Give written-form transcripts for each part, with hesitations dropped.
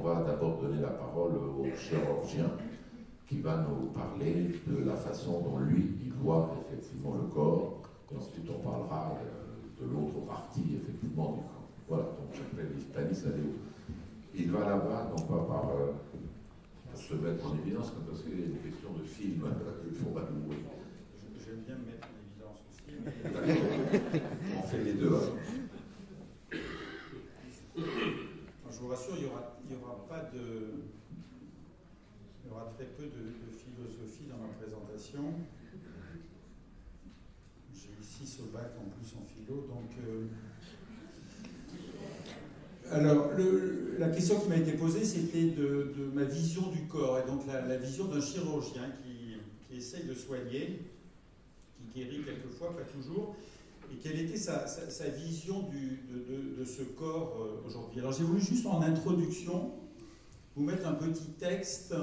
va d'abord donner la parole au chirurgien qui va nous parler de la façon dont lui, il voit effectivement le corps, et ensuite on parlera de l'autre partie effectivement du corps. Voilà, donc j'appelle Stanis Aléo. Il va là-bas, non pas par se mettre en évidence, mais parce qu'il y a une question de film, il faut pas l'oublier. J'aime bien me mettre en évidence aussi. Mais... On fait les deux. Je vous rassure, il y aura pas de... Il y aura très peu de philosophie dans ma présentation. J'ai ici ce bac en plus en philo, donc... Alors, la question qui m'a été posée, c'était de ma vision du corps, et donc la vision d'un chirurgien qui essaye de soigner, qui guérit quelquefois, pas toujours, et quelle était sa vision de ce corps aujourd'hui. Alors j'ai voulu juste en introduction vous mettre un petit texte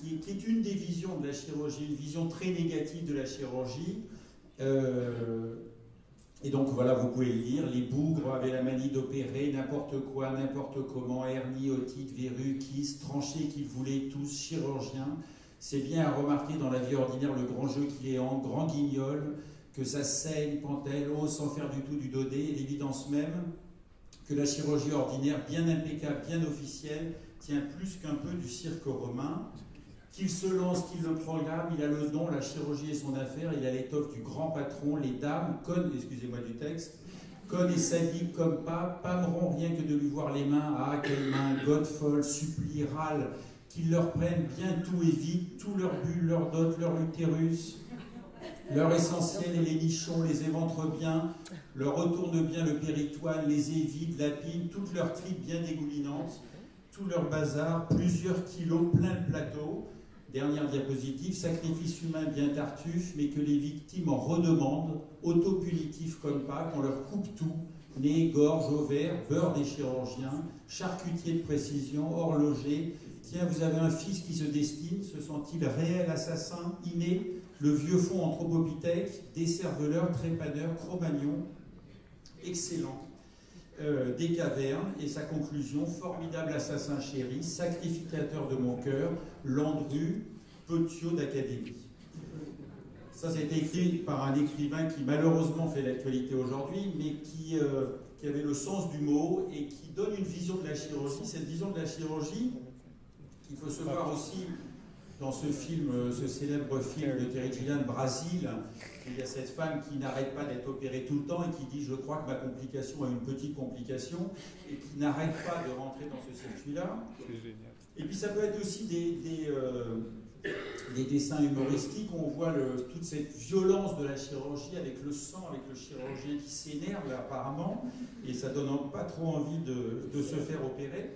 qui est une des visions de la chirurgie, une vision très négative de la chirurgie. Et donc voilà, vous pouvez le lire, les bougres avaient la manie d'opérer n'importe quoi, n'importe comment, hernie, otite, verrue, kyste, tranchées qu'ils voulaient tous, chirurgiens. C'est bien à remarquer dans la vie ordinaire le grand jeu qu'il est en, grand guignol, que ça saigne, pantelle, ose sans faire du tout du dodé, et l'évidence même que la chirurgie ordinaire, bien impeccable, bien officielle, tient plus qu'un peu du cirque romain. Qu'il se lance, qu'il le programme, il a le don, la chirurgie est son affaire, il a l'étoffe du grand patron, les dames, connes, excusez-moi du texte, connes et sadiques comme pas, pâmeront rien que de lui voir les mains, ah quelles mains, godfolles, supplient, râlent, qu'ils leur prennent bien tout et vite, tout leur bulle, leur dot, leur utérus, leur essentiel et les nichons, les éventrent bien, leur retournent bien le péritoine, les évitent, lapinent, toutes leurs tripes bien dégoulinantes, tout leur bazar, plusieurs kilos, plein de plateaux. Dernière diapositive, sacrifice humain bien tartuffe, mais que les victimes en redemandent, autopunitifs comme pas, qu'on leur coupe tout, nez, gorge, ovaire, beurre des chirurgiens, charcutier de précision, horloger. Tiens, vous avez un fils qui se destine, se sent-il réel assassin, inné, le vieux fond anthropopithèque, décerveleur, trépaneur, cro-magnon, excellent. Des cavernes, et sa conclusion, formidable assassin chéri, sacrificateur de mon cœur, Landru, Petiot d'Académie. Ça, c'est écrit par un écrivain qui malheureusement fait l'actualité aujourd'hui, mais qui avait le sens du mot et qui donne une vision de la chirurgie. Cette vision de la chirurgie, qu'il faut se voir aussi dans ce film, ce célèbre film de Terry Gilliam, Brasil. Il y a cette femme qui n'arrête pas d'être opérée tout le temps et qui dit « je crois que ma complication a une petite complication » et qui n'arrête pas de rentrer dans ce circuit-là. Et puis ça peut être aussi des dessins humoristiques où on voit toute cette violence de la chirurgie avec le sang, avec le chirurgien qui s'énerve apparemment, et ça donne pas trop envie de se faire opérer.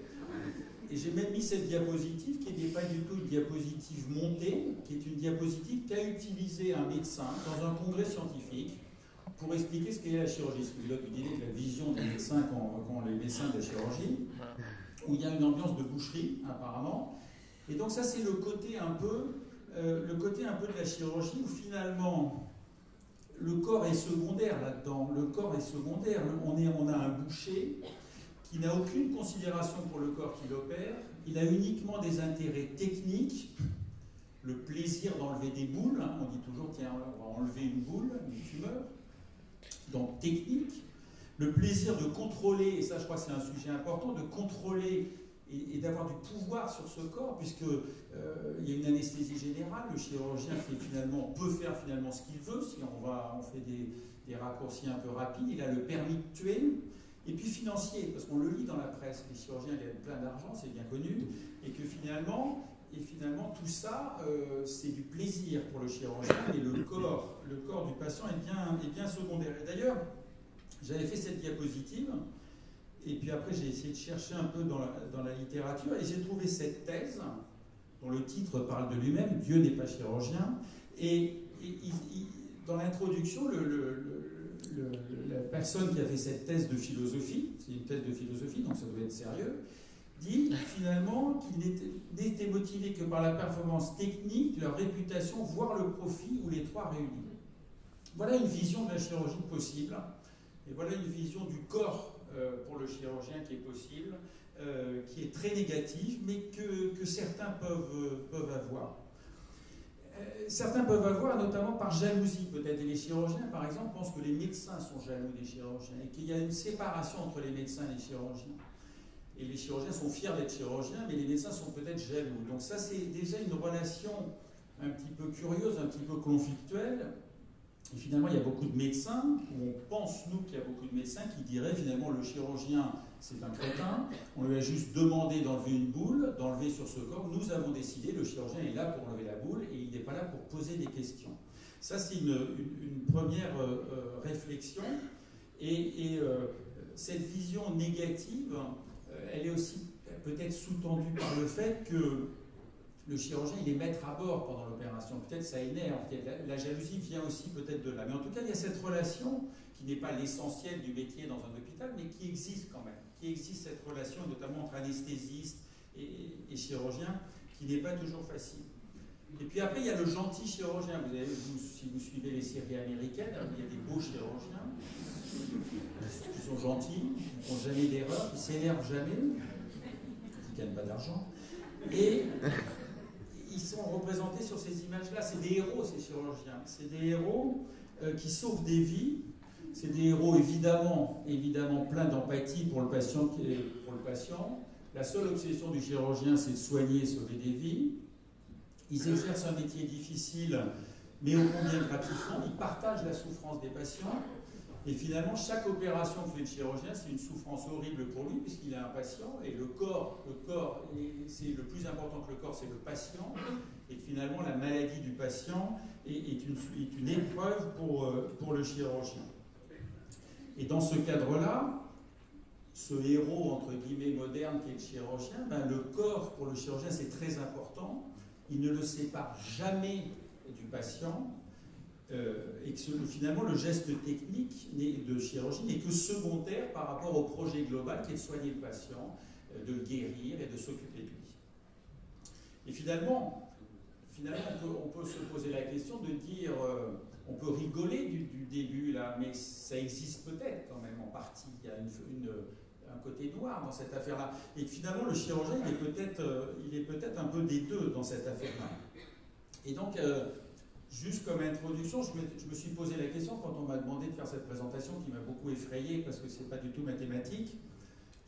Et j'ai même mis cette diapositive qui n'est pas du tout une diapositive montée, qui est une diapositive qu'a utilisé un médecin dans un congrès scientifique pour expliquer ce qu'est la chirurgie. Ce qui donne une idée de la vision des médecins qu'ont les médecins de la chirurgie, où il y a une ambiance de boucherie apparemment. Et donc ça c'est le côté un peu de la chirurgie où finalement le corps est secondaire là-dedans. Le corps est secondaire. On a un boucher qui n'a aucune considération pour le corps qu'il opère, il a uniquement des intérêts techniques, le plaisir d'enlever des boules, hein, on dit toujours tiens on va enlever une boule, une tumeur, donc technique, le plaisir de contrôler, et ça je crois que c'est un sujet important, de contrôler et d'avoir du pouvoir sur ce corps, puisque il y a une anesthésie générale, le chirurgien peut faire finalement ce qu'il veut, si on fait des raccourcis un peu rapides, il a le permis de tuer. Et puis financier, parce qu'on le lit dans la presse, les chirurgiens gagnent plein d'argent, c'est bien connu, et que finalement tout ça, c'est du plaisir pour le chirurgien, et le corps du patient est bien secondaire. Et d'ailleurs, j'avais fait cette diapositive, et puis après j'ai essayé de chercher un peu dans la littérature, et j'ai trouvé cette thèse, dont le titre parle de lui-même, Dieu n'est pas chirurgien, et dans l'introduction, la personne qui a fait cette thèse de philosophie, c'est une thèse de philosophie, donc ça doit être sérieux, dit finalement qu'il n'était motivé que par la performance technique, leur réputation, voire le profit, ou les trois réunis. Voilà une vision de la chirurgie possible, Et voilà une vision du corps pour le chirurgien qui est possible, qui est très négative, mais que certains peuvent avoir. Certains peuvent avoir, notamment par jalousie peut-être. Et les chirurgiens, par exemple, pensent que les médecins sont jaloux des chirurgiens et qu'il y a une séparation entre les médecins et les chirurgiens. Et les chirurgiens sont fiers d'être chirurgiens, mais les médecins sont peut-être jaloux. Donc ça, c'est déjà une relation un petit peu curieuse, un petit peu conflictuelle. Et finalement, il y a beaucoup de médecins, ou on pense, nous, qu'il y a beaucoup de médecins qui diraient, finalement, le chirurgien, c'est un crétin, on lui a juste demandé d'enlever une boule, d'enlever sur ce corps, nous avons décidé, le chirurgien est là pour enlever la boule, et il n'est pas là pour poser des questions. Ça, c'est une première réflexion, et cette vision négative, elle est aussi peut-être sous-tendue par le fait que le chirurgien, il est maître à bord pendant l'opération. Peut-être ça énerve, la jalousie vient aussi peut-être de là. Mais en tout cas, il y a cette relation qui n'est pas l'essentiel du métier dans un hôpital, mais qui existe quand même. Qui existe cette relation, notamment entre anesthésiste et chirurgien, qui n'est pas toujours facile. Et puis après, il y a le gentil chirurgien. Si vous suivez les séries américaines, il y a des beaux chirurgiens qui sont gentils, qui ne font jamais d'erreur, qui ne s'énervent jamais, qui ne gagnent pas d'argent. Et ils sont représentés sur ces images-là. C'est des héros, ces chirurgiens. C'est des héros qui sauvent des vies. C'est des héros évidemment pleins d'empathie pour le patient. La seule obsession du chirurgien, c'est de soigner et sauver des vies. Ils exercent un métier difficile, mais ô combien gratifiant. Ils partagent la souffrance des patients. Et finalement, chaque opération que fait le chirurgien, c'est une souffrance horrible pour lui, puisqu'il a un patient, et le corps, c'est le plus important que le corps, c'est le patient, et finalement, la maladie du patient est une épreuve pour le chirurgien. Et dans ce cadre-là, ce héros, entre guillemets, moderne qui est le chirurgien, le corps, pour le chirurgien, c'est très important. Il ne le sépare jamais du patient. Et que finalement le geste technique de chirurgie n'est que secondaire par rapport au projet global qui est de soigner le patient, de le guérir et de s'occuper de lui. Et finalement on peut se poser la question de dire, on peut rigoler du début là, mais ça existe peut-être quand même en partie. Il y a un côté noir dans cette affaire-là. Et que finalement le chirurgien il est peut-être un peu des deux dans cette affaire-là. Et donc juste comme introduction, je me suis posé la question quand on m'a demandé de faire cette présentation qui m'a beaucoup effrayé parce que c'est pas du tout mathématique.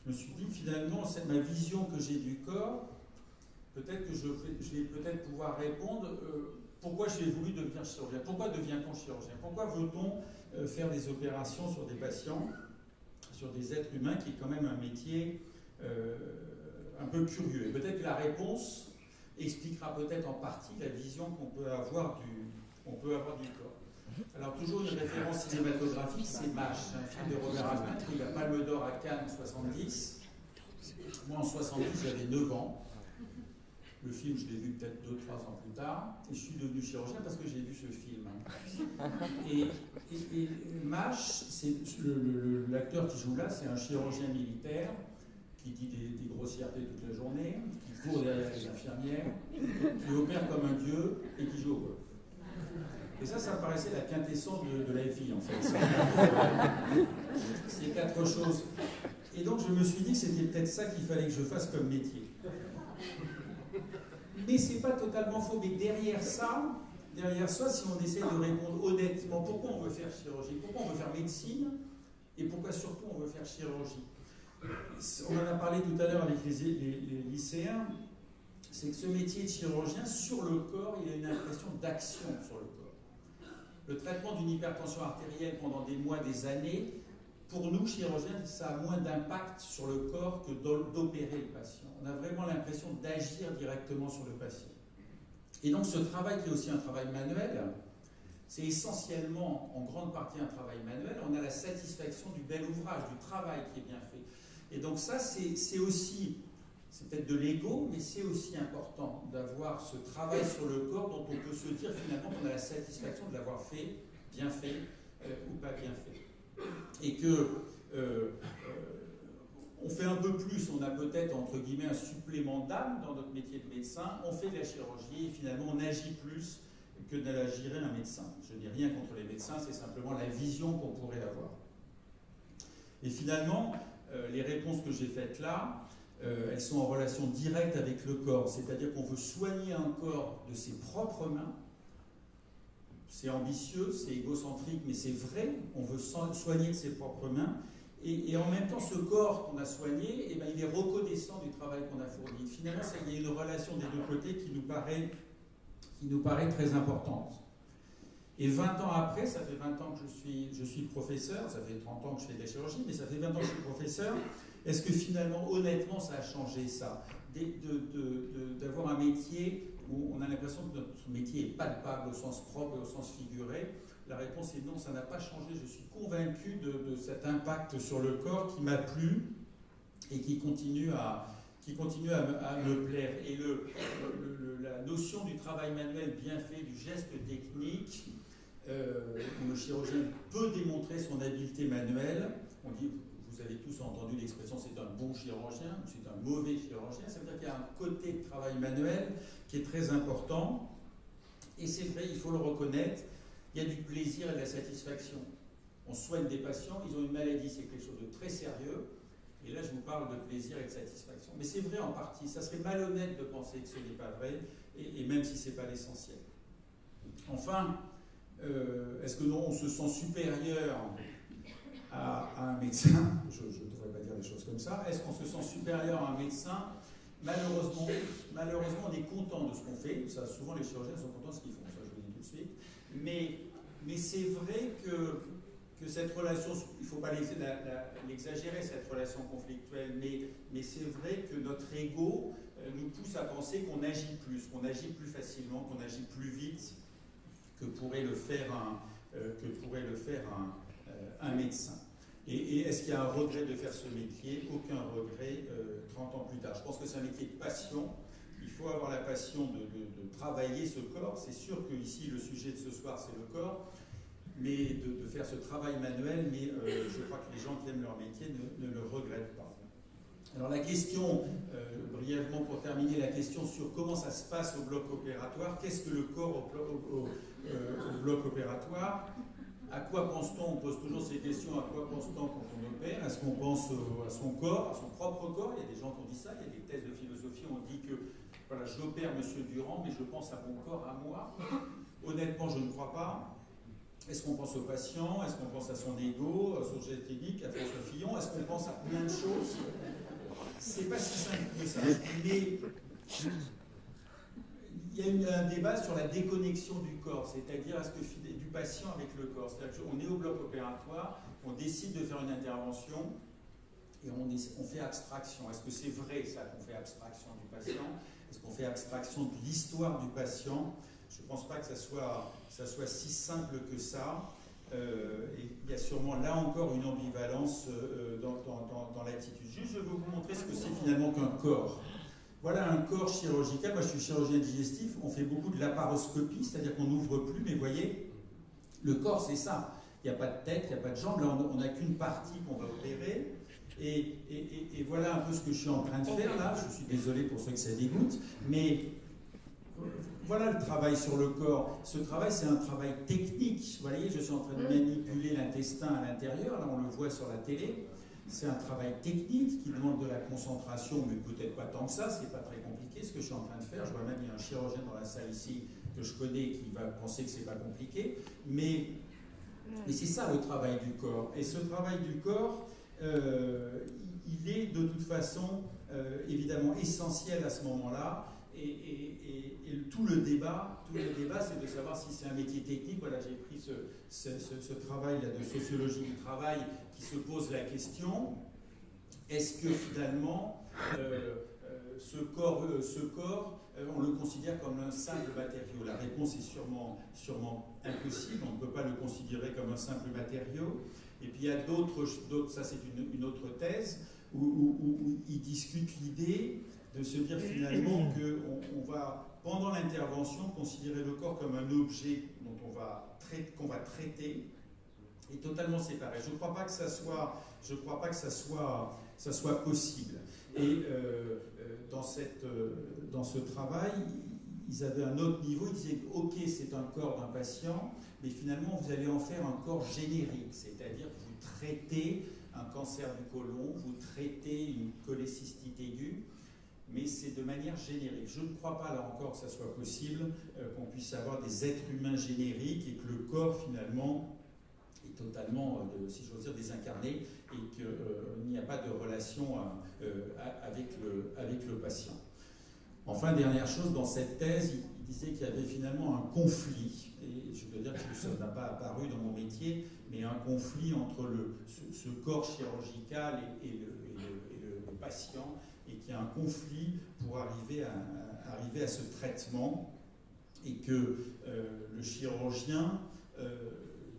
Je me suis dit finalement, c'est ma vision que j'ai du corps, peut-être que je vais peut-être pouvoir répondre pourquoi j'ai voulu devenir chirurgien, pourquoi devient-on chirurgien, pourquoi veut-on faire des opérations sur des patients, sur des êtres humains qui est quand même un métier un peu curieux. Et peut-être que la réponse expliquera peut-être en partie la vision qu'on peut avoir du corps. Alors toujours une référence cinématographique, c'est MASH, un film de Robert Altman qui a eu la Palme d'Or à Cannes en 70. Moi en 70 j'avais 9 ans. Le film je l'ai vu peut-être 2-3 ans plus tard. Et je suis devenu chirurgien parce que j'ai vu ce film. Et MASH, l'acteur qui joue là, c'est un chirurgien militaire qui dit des grossièretés toute la journée, qui court derrière les infirmières, qui opère comme un dieu et qui joue au golf. Et ça me paraissait la quintessence de la vie, en fait. C'est quatre choses. Et donc je me suis dit que c'était peut-être ça qu'il fallait que je fasse comme métier. Mais c'est pas totalement faux. Mais derrière ça, si on essaie de répondre honnêtement, pourquoi on veut faire chirurgie, pourquoi on veut faire médecine, et pourquoi surtout on veut faire chirurgie. On en a parlé tout à l'heure avec les lycéens, c'est que ce métier de chirurgien, sur le corps, il a une impression d'action sur le corps. Le traitement d'une hypertension artérielle pendant des mois, des années, pour nous, chirurgiens, ça a moins d'impact sur le corps que d'opérer le patient. On a vraiment l'impression d'agir directement sur le patient. Et donc ce travail qui est aussi un travail manuel, c'est essentiellement, en grande partie, un travail manuel. On a la satisfaction du bel ouvrage, du travail qui est bien fait. Et donc ça, c'est aussi, c'est peut-être de l'ego, mais c'est aussi important d'avoir ce travail sur le corps dont on peut se dire finalement qu'on a la satisfaction de l'avoir fait, bien fait ou pas bien fait. Et que on fait un peu plus, on a peut-être entre guillemets un supplément d'âme dans notre métier de médecin, on fait de la chirurgie et finalement on agit plus que d'agirait un médecin. Je n'ai rien contre les médecins, c'est simplement la vision qu'on pourrait avoir. Et finalement, les réponses que j'ai faites là, elles sont en relation directe avec le corps. C'est-à-dire qu'on veut soigner un corps de ses propres mains. C'est ambitieux, c'est égocentrique, mais c'est vrai. On veut soigner de ses propres mains. Et en même temps, ce corps qu'on a soigné, eh ben, il est reconnaissant du travail qu'on a fourni. Finalement, il y a une relation des deux côtés qui nous paraît très importante. Et 20 ans après, ça fait 20 ans que je suis professeur, ça fait 30 ans que je fais de la chirurgie, mais ça fait 20 ans que je suis professeur. Est-ce que finalement, honnêtement, ça a changé ça? D'avoir un métier où on a l'impression que notre métier est palpable au sens propre et au sens figuré? La réponse est non, ça n'a pas changé. Je suis convaincu de cet impact sur le corps qui m'a plu et qui continue à me plaire. Et la notion du travail manuel bien fait, du geste technique, où le chirurgien peut démontrer son habileté manuelle. On dit, vous avez tous entendu l'expression c'est un bon chirurgien, c'est un mauvais chirurgien. Ça veut dire qu'il y a un côté de travail manuel qui est très important. Et c'est vrai, il faut le reconnaître, il y a du plaisir et de la satisfaction. On soigne des patients, ils ont une maladie, c'est quelque chose de très sérieux. Et là, je vous parle de plaisir et de satisfaction. Mais c'est vrai en partie. Ça serait malhonnête de penser que ce n'est pas vrai, et même si ce n'est pas l'essentiel. Enfin, est-ce que non, on se sent supérieur à un médecin? Je ne devrais pas dire des choses comme ça. Est-ce qu'on se sent supérieur à un médecin? Malheureusement, on est content de ce qu'on fait. Ça, souvent, les chirurgiens sont contents de ce qu'ils font. Ça, je vous le dis tout de suite. Mais c'est vrai que cette relation, il ne faut pas l'exagérer, cette relation conflictuelle, mais c'est vrai que notre ego nous pousse à penser qu'on agit plus facilement, qu'on agit plus vite que pourrait le faire un médecin. Et est-ce qu'il y a un regret de faire ce métier? Aucun regret 30 ans plus tard. Je pense que c'est un métier de passion. Il faut avoir la passion de travailler ce corps. C'est sûr que ici, le sujet de ce soir, c'est le corps. Mais de faire ce travail manuel, mais je crois que les gens qui aiment leur métier ne le regrettent pas. Alors la question, brièvement pour terminer, la question sur comment ça se passe au bloc opératoire, qu'est-ce que le corps au bloc opératoire? À quoi pense-t-on? On pose toujours ces questions, à quoi pense-t-on quand on opère? Est-ce qu'on pense à son corps, à son propre corps? Il y a des gens qui ont dit ça, il y a des thèses de philosophie, on dit que voilà, j'opère M. Durand, mais je pense à mon corps, à moi. Honnêtement, je ne crois pas. Est-ce qu'on pense au patient? Est-ce qu'on pense à son ego, à son geste technique, à François Fillon? Est-ce qu'on pense à plein de choses? C'est pas si simple que ça. Mais il y a un débat sur la déconnexion du corps, c'est-à-dire du patient avec le corps. C'est-à-dire qu'on est au bloc opératoire, on décide de faire une intervention et on fait abstraction. Est-ce que c'est vrai ça qu'on fait abstraction du patient? Est-ce qu'on fait abstraction de l'histoire du patient? Je ne pense pas que ça soit si simple que ça. Et il y a sûrement là encore une ambivalence dans l'attitude. Juste, je vais vous montrer ce que c'est finalement qu'un corps. Voilà un corps chirurgical. Moi, je suis chirurgien digestif. On fait beaucoup de laparoscopie, c'est-à-dire qu'on n'ouvre plus. Mais vous voyez, le corps, c'est ça. Il n'y a pas de tête, il n'y a pas de jambes. Là, on n'a qu'une partie qu'on va opérer. Et voilà un peu ce que je suis en train de faire là. Je suis désolé pour ceux que ça dégoûte. Mais voilà le travail sur le corps. Ce travail, c'est un travail technique. Vous voyez, je suis en train de manipuler l'intestin à l'intérieur. Là, on le voit sur la télé. C'est un travail technique qui demande de la concentration, mais peut-être pas tant que ça. C'est pas très compliqué ce que je suis en train de faire. Je vois même qu'il y a un chirurgien dans la salle ici que je connais qui va penser que c'est pas compliqué. Mais c'est ça le travail du corps. Et ce travail du corps, il est de toute façon évidemment essentiel à ce moment-là. Et tout le débat, c'est de savoir si c'est un métier technique. Voilà, j'ai pris ce travail-là de sociologie du travail qui se pose la question, est-ce que finalement, ce corps, on le considère comme un simple matériau? La réponse est sûrement impossible, on ne peut pas le considérer comme un simple matériau. Et puis il y a d'autres, ça c'est une autre thèse, où ils discutent l'idée de se dire finalement qu'on va, pendant l'intervention, considérer le corps comme un objet qu'on va traiter et totalement séparé. Je ne crois pas que ça soit possible. Et dans ce travail, ils avaient un autre niveau. Ils disaient ok, c'est un corps d'un patient, mais finalement vous allez en faire un corps générique, c'est-à-dire que vous traitez un cancer du côlon, vous traitez une cholécystite aiguë, mais c'est de manière générique. Je ne crois pas, là encore, que ça soit possible, qu'on puisse avoir des êtres humains génériques et que le corps, finalement, est totalement, si j'ose dire, désincarné et qu'il n'y a pas de relation avec le patient. Enfin, dernière chose, dans cette thèse, il disait qu'il y avait finalement un conflit, et je veux dire que ça n'a pas apparu dans mon métier, mais un conflit entre ce corps chirurgical et le patient, et qu'il y a un conflit pour arriver à ce traitement, et que le chirurgien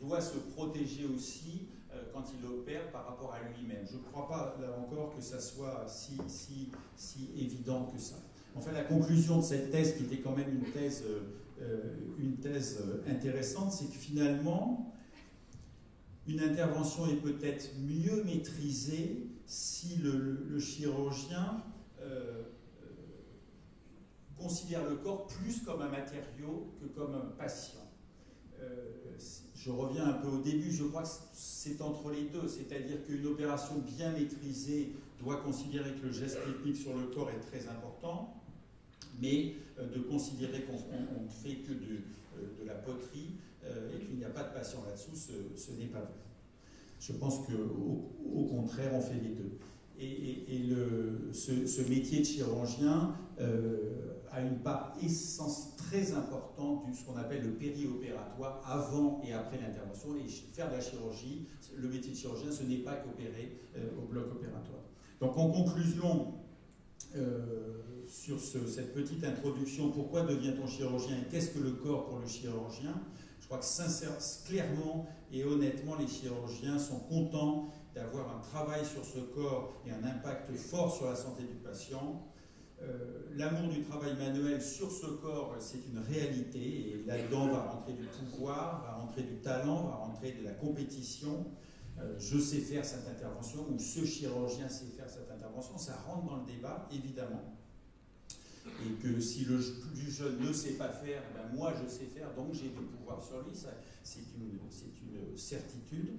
doit se protéger aussi quand il opère par rapport à lui-même. Je ne crois pas, là encore, que ça soit si évident que ça. Enfin, la conclusion de cette thèse, qui était quand même une thèse intéressante, c'est que finalement, une intervention est peut-être mieux maîtrisée si le chirurgien considère le corps plus comme un matériau que comme un patient. Je reviens un peu au début, je crois que c'est entre les deux, c'est-à-dire qu'une opération bien maîtrisée doit considérer que le geste technique sur le corps est très important, mais de considérer qu'on ne fait que de la poterie et qu'il n'y a pas de patient là-dessous, ce n'est pas vrai. Je pense qu'au contraire, on fait les deux. Et ce métier de chirurgien a une part très importante de ce qu'on appelle le périopératoire, avant et après l'intervention. Et faire de la chirurgie, le métier de chirurgien, ce n'est pas qu'opérer au bloc opératoire. Donc en conclusion, sur cette petite introduction, pourquoi devient-on chirurgien et qu'est-ce que le corps pour le chirurgien? Je crois que clairement et honnêtement, les chirurgiens sont contents d'avoir un travail sur ce corps et un impact fort sur la santé du patient. L'amour du travail manuel sur ce corps, c'est une réalité, et là-dedans va rentrer du pouvoir, va rentrer du talent, va rentrer de la compétition. Je sais faire cette intervention, ou ce chirurgien sait faire cette intervention, ça rentre dans le débat, évidemment. Et que si le plus jeune ne sait pas faire, ben moi je sais faire, donc j'ai du pouvoir sur lui, c'est une certitude.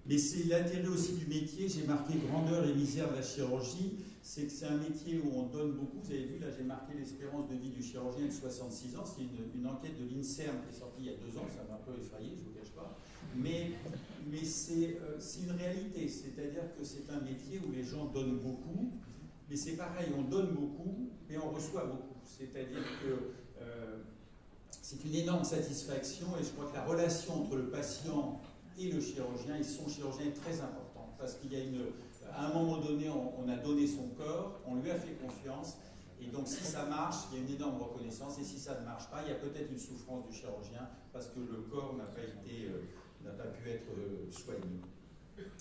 Mais c'est l'intérêt aussi du métier. J'ai marqué grandeur et misère de la chirurgie. C'est que c'est un métier où on donne beaucoup. Vous avez vu, là j'ai marqué l'espérance de vie du chirurgien de 66 ans. C'est une enquête de l'INSERM qui est sortie il y a 2 ans. Ça m'a un peu effrayé, je ne vous cache pas. Mais c'est une réalité. C'est-à-dire que c'est un métier où les gens donnent beaucoup. Mais c'est pareil, on donne beaucoup, mais on reçoit beaucoup. C'est-à-dire que c'est une énorme satisfaction. Et je crois que la relation entre le patient et le chirurgien, et son chirurgien, est très important. Parce qu'il y a à un moment donné, on a donné son corps, on lui a fait confiance, et donc si ça marche, il y a une énorme reconnaissance, et si ça ne marche pas, il y a peut-être une souffrance du chirurgien, parce que le corps n'a pas pu être soigné.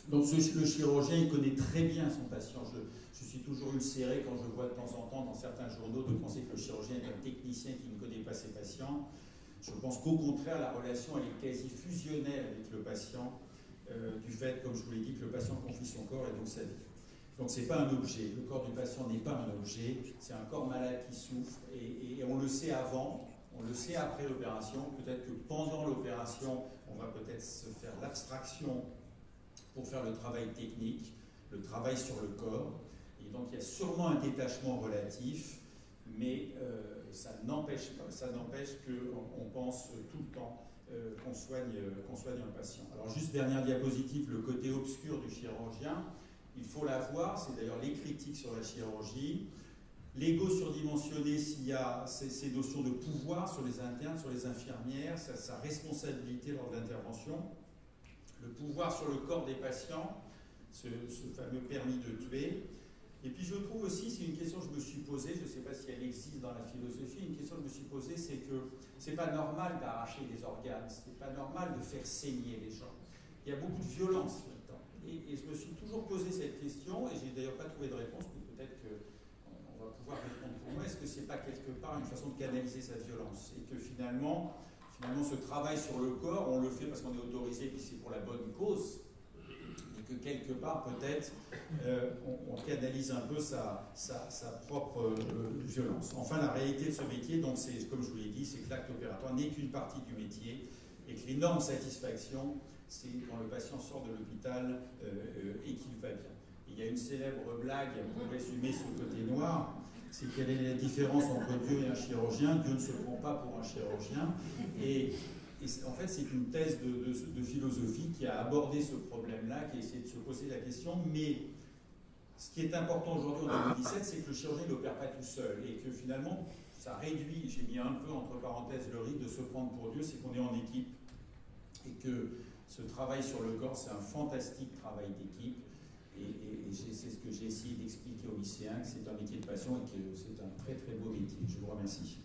Donc le chirurgien, il connaît très bien son patient. Je suis toujours ulcéré quand je vois de temps en temps dans certains journaux de penser que le chirurgien est un technicien qui ne connaît pas ses patients. Je pense qu'au contraire, la relation elle est quasi fusionnelle avec le patient, du fait, comme je vous l'ai dit, que le patient confie son corps et donc sa vie. Donc ce n'est pas un objet, le corps du patient n'est pas un objet, c'est un corps malade qui souffre, et on le sait avant, on le sait après l'opération, peut-être que pendant l'opération, on va peut-être se faire l'abstraction pour faire le travail technique, le travail sur le corps, et donc il y a sûrement un détachement relatif, mais ça n'empêche qu'on pense tout le temps qu'on soigne un patient. Alors juste dernière diapositive, le côté obscur du chirurgien, il faut la voir, c'est d'ailleurs les critiques sur la chirurgie. L'ego surdimensionné, s'il y a ces notions de pouvoir sur les internes, sur les infirmières, sa responsabilité lors de l'intervention, le pouvoir sur le corps des patients, ce fameux permis de tuer. Et puis je trouve aussi, c'est une question que je me suis posée, je ne sais pas si elle existe dans la philosophie, une question que je me suis posée, c'est que c'est pas normal d'arracher des organes, c'est pas normal de faire saigner les gens. Il y a beaucoup de violence là-dedans. Et je me suis toujours posé cette question, et j'ai d'ailleurs pas trouvé de réponse, mais peut-être qu'on va pouvoir répondre pour moi. Est-ce que c'est pas quelque part une façon de canaliser cette violence? Et que finalement, ce travail sur le corps, on le fait parce qu'on est autorisé, puis c'est pour la bonne cause, que quelque part, peut-être, on canalise un peu sa propre violence. Enfin, la réalité de ce métier, donc comme je vous l'ai dit, c'est que l'acte opératoire n'est qu'une partie du métier et que l'énorme satisfaction, c'est quand le patient sort de l'hôpital et qu'il va bien. Il y a une célèbre blague pour résumer ce côté noir, c'est quelle est la différence entre Dieu et un chirurgien. Dieu ne se prend pas pour un chirurgien. Et en fait, c'est une thèse de philosophie qui a abordé ce problème-là, qui a essayé de se poser la question. Mais ce qui est important aujourd'hui en 2017, c'est que le chirurgien n'opère pas tout seul et que finalement, ça réduit, j'ai mis un peu entre parenthèses le risque de se prendre pour Dieu, c'est qu'on est en équipe et que ce travail sur le corps, c'est un fantastique travail d'équipe. Et c'est ce que j'ai essayé d'expliquer aux lycéens, que c'est un métier de passion et que c'est un très très beau métier. Je vous remercie.